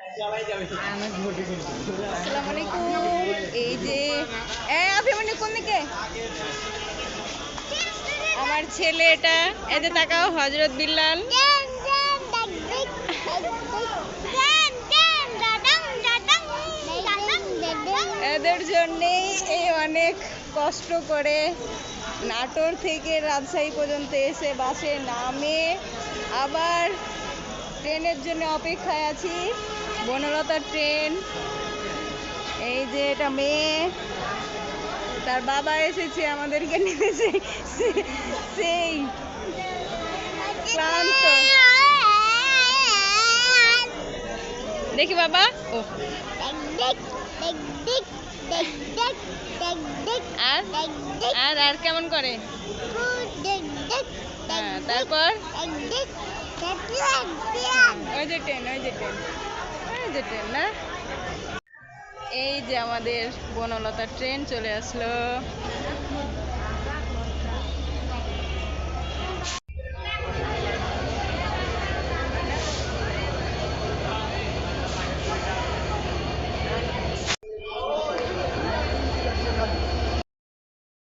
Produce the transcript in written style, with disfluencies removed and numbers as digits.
আসসালামু আলাইকুম। এই যে আফিমনি কোন দিকে? আমার ছেলে এটা, এই যে তাকাও, হযরত বিল্লাল। এদের জন্যেই এই অনেক কষ্ট করে নাটোর থেকে রাজশাহী পর্যন্ত এসে বাসে নামে আবার ট্রেনের জন্য অপেক্ষায় আছি। বনলতার ট্রেন। এই যে এটা মেয়ে, তার বাবা এসেছে আমাদেরকে নিয়েছে, সেই ক্লান্ত। দেখি বাবা। ও আর আর কেমন করে? হ্যাঁ, তারপর ওই যে ট্রেন, ওই যে ট্রেন, ওই যে ট্রেন না। এই যে আমাদের বনলতা ট্রেন চলে আসলো।